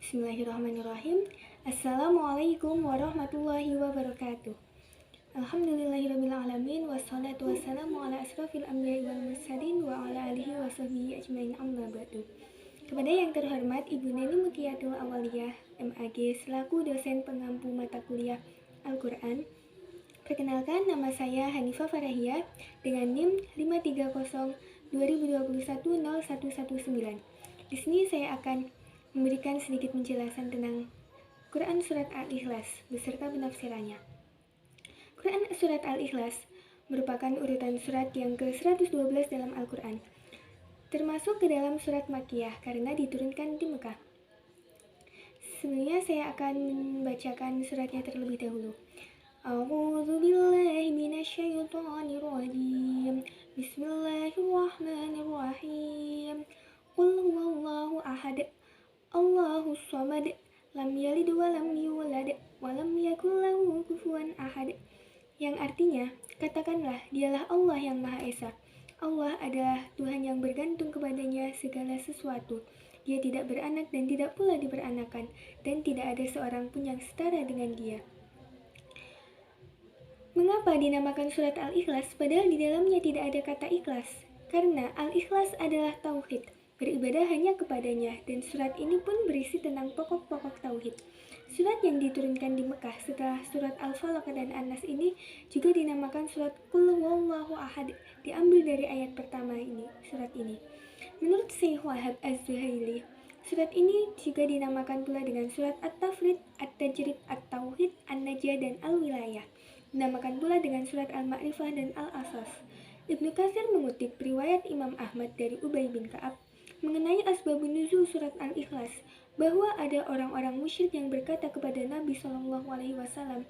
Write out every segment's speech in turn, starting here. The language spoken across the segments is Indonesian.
Bismillahirrahmanirrahim. Assalamualaikum warahmatullahi wabarakatuh. Alhamdulillahirrabbilalamin. Wassalatu wassalamu ala asrafil anbiya'i wal mursalin wa ala alihi wa sahbihi ajmain amma ba'du. Kepada yang terhormat Ibu Neni Mukiatul Awaliyah MAG selaku dosen pengampu mata kuliah Al-Quran. Perkenalkan, nama saya Hanifah Farahiyah dengan NIM 530 2021 0119. Di sini saya akan memberikan sedikit penjelasan tentang Quran Surat Al-Ikhlas beserta penafsirannya. Quran Surat Al-Ikhlas merupakan urutan surat yang ke-112 dalam Al-Quran, termasuk ke dalam surat Makkiyah karena diturunkan di Mekah. Sebelumnya saya akan membacakan suratnya terlebih dahulu. A'udzu billahi minasyaitonir rajim. Bismillahirrahmanirrahim. Qul huwallahu ahad. Allahus samad. Lam yalid wa lam yulad wa lam yakul lahu kufuwan ahad. Yang artinya, katakanlah, dialah Allah yang Maha Esa. Allah adalah Tuhan yang bergantung kepadanya segala sesuatu. Dia tidak beranak dan tidak pula diberanakan, dan tidak ada seorang pun yang setara dengan Dia. Mengapa dinamakan surat Al-Ikhlas padahal di dalamnya tidak ada kata ikhlas? Karena Al-Ikhlas adalah tauhid, beribadah hanya kepadanya, dan surat ini pun berisi tentang pokok-pokok tauhid. Surat yang diturunkan di Mekah setelah surat Al-Falaq dan An-Nas ini juga dinamakan surat Qul huwallahu ahad, diambil dari ayat pertama ini, surat ini. Menurut Syekh Wahab Az-Zuhaili, surat ini juga dinamakan pula dengan surat At-Tafrid, At-Tajrid, At-Tauhid, An-Najah, dan Al-Wilayah. Dinamakan pula dengan surat Al-Ma'rifah dan Al-Asas. Ibnu Katsir mengutip riwayat Imam Ahmad dari Ubay bin Ka'ab mengenai asbabun nuzul surat Al-Ikhlas, bahwa ada orang-orang musyrik yang berkata kepada Nabi SAW,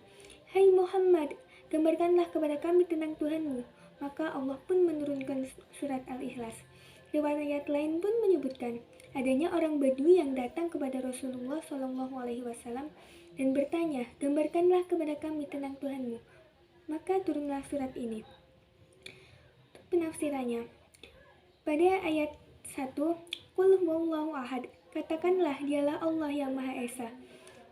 "Hai Muhammad, gambarkanlah kepada kami tentang Tuhanmu." Maka Allah pun menurunkan surat Al-Ikhlas. Riwayat lain pun menyebutkan adanya orang Badui yang datang kepada Rasulullah SAW dan bertanya, "Gambarkanlah kepada kami tentang Tuhanmu." Maka turunlah surat ini. Penafsirannya, pada ayat 1, Qul huwallahu ahad, katakanlah dialah Allah yang Maha Esa,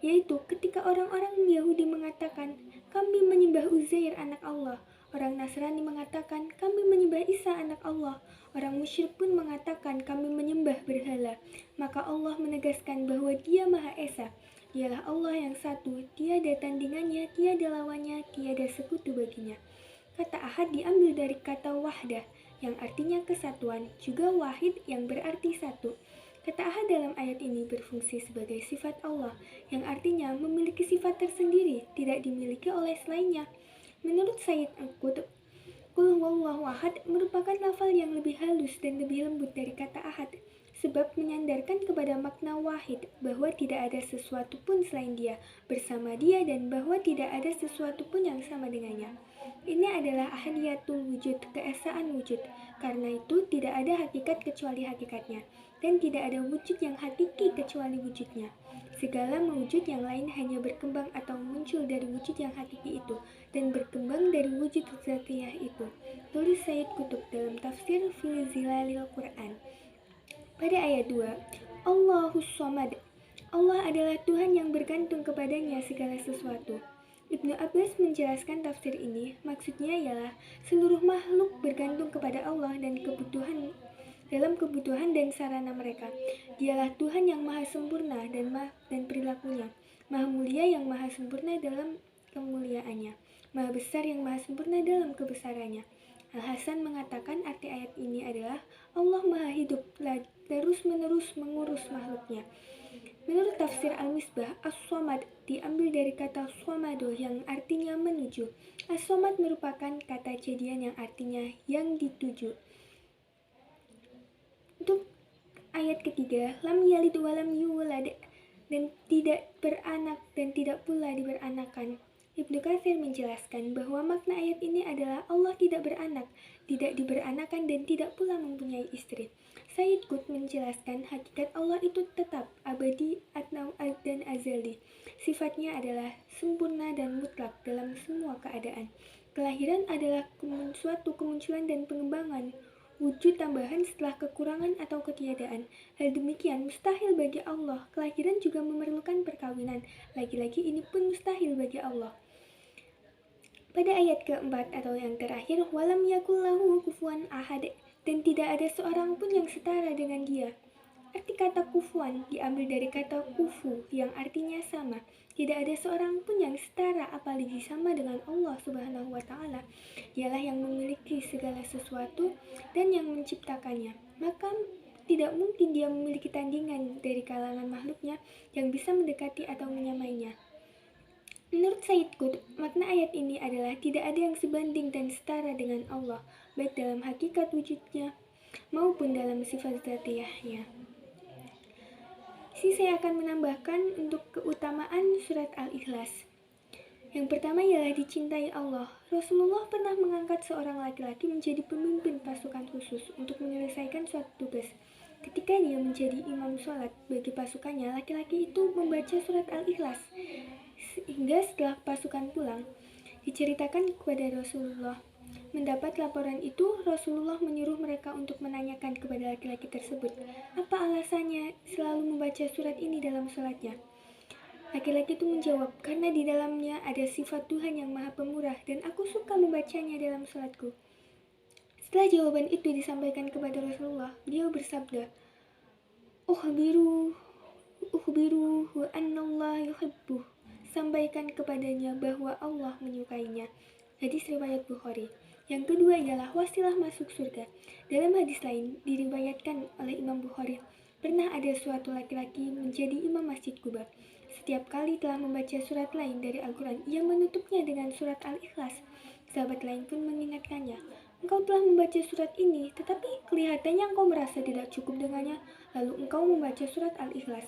yaitu ketika orang-orang Yahudi mengatakan, "Kami menyembah Uzair anak Allah." Orang Nasrani mengatakan, "Kami menyembah Isa anak Allah." Orang musyrik pun mengatakan, "Kami menyembah berhala." Maka Allah menegaskan bahwa Dia Maha Esa. Dialah Allah yang satu, tiada tandingannya, tiada lawannya, tiada sekutu baginya. Kata ahad diambil dari kata wahdah, yang artinya kesatuan, juga wahid yang berarti satu. Kata ahad dalam ayat ini berfungsi sebagai sifat Allah, yang artinya memiliki sifat tersendiri, tidak dimiliki oleh selainnya. Menurut Sayyid Al-Qutb, Qul huwallahu ahad merupakan lafal yang lebih halus dan lebih lembut dari kata ahad, sebab menyandarkan kepada makna wahid, bahwa tidak ada sesuatu pun selain Dia, bersama Dia, dan bahwa tidak ada sesuatu pun yang sama dengannya. Ini adalah ahadiyatul wujud, keesaan wujud. Karena itu tidak ada hakikat kecuali hakikatnya, dan tidak ada wujud yang hakiki kecuali wujudnya. Segala mewujud yang lain hanya berkembang atau muncul dari wujud yang hakiki itu, dan berkembang dari wujud zatiyah itu. Tulis Sayyid Qutb dalam tafsir Fi Zilalil Quran. Pada ayat 2, Allahus samad, Allah adalah Tuhan yang bergantung kepadanya segala sesuatu. Ibnu Abbas menjelaskan tafsir ini, maksudnya ialah seluruh makhluk bergantung kepada Allah dan kebutuhan dan sarana mereka. Dialah Tuhan yang maha sempurna dan perilakunya, maha mulia yang maha sempurna dalam kemuliaannya, maha besar yang maha sempurna dalam kebesarannya. Al-Hasan mengatakan arti ayat ini adalah Allah maha hidup, terus-menerus mengurus makhluknya. Menurut tafsir Al-Misbah, As-Somad diambil dari kata Somado yang artinya menuju. As-Somad merupakan kata jadian yang artinya yang dituju. Untuk ayat ketiga, Lam yalid wa lam yulad, dan tidak beranak dan tidak pula diberanakan. Ibnu Katsir menjelaskan bahwa makna ayat ini adalah Allah tidak beranak, tidak diberanakan, dan tidak pula mempunyai istri. Sayyid Qutb menjelaskan hakikat Allah itu tetap, abadi, dan azali. Sifatnya adalah sempurna dan mutlak dalam semua keadaan. Kelahiran adalah suatu kemunculan dan pengembangan wujud tambahan setelah kekurangan atau ketiadaan. Hal demikian mustahil bagi Allah. Kelahiran juga memerlukan perkawinan. Laki-laki ini pun mustahil bagi Allah. Pada ayat keempat atau yang terakhir, walam yakul lahu kufuwan ahad, dan tidak ada seorang pun yang setara dengan dia. Arti kata kufuwan diambil dari kata kufu yang artinya sama. Tidak ada seorang pun yang setara apalagi sama dengan Allah Subhanahu wa taala. Dialah yang memiliki segala sesuatu dan yang menciptakannya. Maka tidak mungkin dia memiliki tandingan dari kalangan makhluknya yang bisa mendekati atau menyamainya. Menurut Said Qutb, makna ayat ini adalah tidak ada yang sebanding dan setara dengan Allah, baik dalam hakikat wujudnya maupun dalam sifat zatiyahnya. Saya akan menambahkan untuk keutamaan surat Al-Ikhlas. Yang pertama ialah dicintai Allah. Rasulullah pernah mengangkat seorang laki-laki menjadi pemimpin pasukan khusus untuk menyelesaikan suatu tugas. Ketika dia menjadi imam sholat bagi pasukannya, laki-laki itu membaca surat Al-Ikhlas. Sehingga setelah pasukan pulang, diceritakan kepada Rasulullah. Mendapat laporan itu, Rasulullah menyuruh mereka untuk menanyakan kepada laki-laki tersebut, apa alasannya selalu membaca surat ini dalam sholatnya. Laki-laki itu menjawab, karena di dalamnya ada sifat Tuhan yang maha pemurah dan aku suka membacanya dalam sholatku. Setelah jawaban itu disampaikan kepada Rasulullah, beliau bersabda, Ukhbiruhu annallah yuhibbuh. Sampaikan kepadanya bahwa Allah menyukainya. Hadis riwayat Bukhari. Yang kedua ialah wasilah masuk surga. Dalam hadis lain diriwayatkan oleh Imam Bukhari, pernah ada suatu laki-laki menjadi imam Masjid Quba. Setiap kali telah membaca surat lain dari Al-Quran, ia menutupnya dengan surat Al-Ikhlas. Sahabat lain pun mengingatkannya, engkau telah membaca surat ini, tetapi kelihatannya engkau merasa tidak cukup dengannya, lalu engkau membaca surat Al-Ikhlas.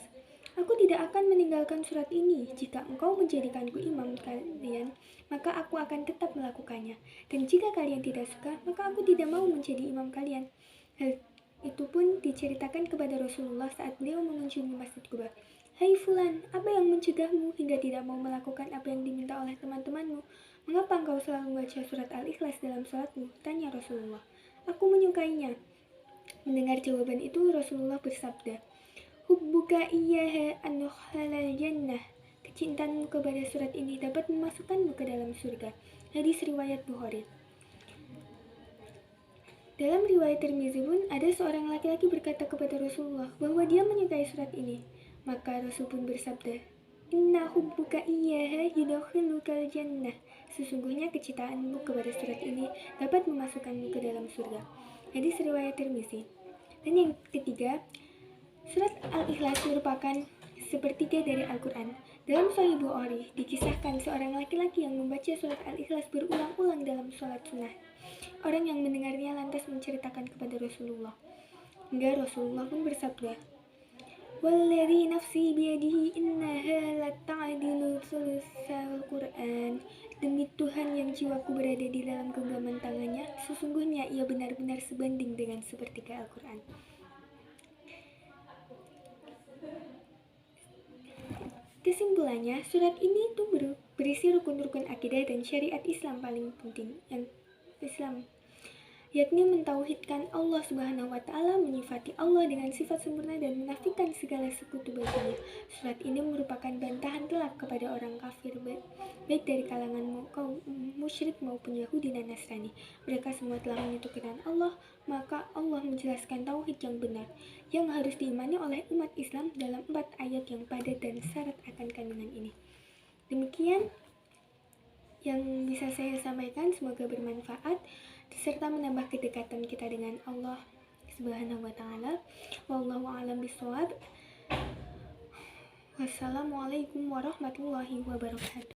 Aku tidak akan meninggalkan surat ini. Jika engkau menjadikanku imam kalian, maka aku akan tetap melakukannya. Dan jika kalian tidak suka, maka aku tidak mau menjadi imam kalian. Hal itu pun diceritakan kepada Rasulullah saat beliau mengunjungi Masjid Quba. Hai fulan, apa yang mencegahmu hingga tidak mau melakukan apa yang diminta oleh teman-temanmu? Mengapa engkau selalu membaca surat Al-Ikhlas dalam salatmu? Tanya Rasulullah. Aku menyukainya. Mendengar jawaban itu, Rasulullah bersabda, Hubbuka iyyaha anukhalal jannah. Kecintaanmu kepada surat ini dapat memasukkanmu ke dalam surga. Hadis riwayat Bukhari. Dalam riwayat Tirmizi pun ada seorang laki-laki berkata kepada Rasulullah bahwa dia menyukai surat ini. Maka Rasul pun bersabda, Inna hubbuka iyyaha yudakhilukal jannah. Sesungguhnya kecintaanmu kepada surat ini dapat memasukkanmu ke dalam surga. Hadis riwayat Tirmizi. Dan yang ketiga, surat Al-Ikhlas merupakan sepertiga dari Al-Quran. Dalam Sahih Bukhari dikisahkan seorang laki-laki yang membaca surat Al-Ikhlas berulang-ulang dalam sholat sunnah. Orang yang mendengarnya lantas menceritakan kepada Rasulullah. Hingga Rasulullah pun bersabda, Walladzi nafsi biyadihi innaha lata'dilu thulutsal Qur'an. Demi Tuhan yang jiwaku berada di dalam genggaman tangannya, sesungguhnya ia benar-benar sebanding dengan sepertiga Al-Quran. Kesimpulannya, surat ini tuh berisi rukun-rukun akidah dan syariat Islam paling penting yang Islam, yakni mentauhidkan Allah Subhanahu wa taala, menyifati Allah dengan sifat sempurna dan menafikan segala sekutu baginya. Surat ini merupakan bantahan telak kepada orang kafir, baik dari kalangan kaum musyrik maupun Yahudi dan Nasrani. Mereka semua telah menyekutukan Allah, maka Allah menjelaskan tauhid yang benar yang harus diimani oleh umat Islam dalam 4 ayat yang padat dan syarat akan kandungan ini. Demikian yang bisa saya sampaikan, semoga bermanfaat serta menambah kedekatan kita dengan Allah Subhanahu wa taala. Wallahu a'lam bishawab. Wassalamualaikum warahmatullahi wabarakatuh.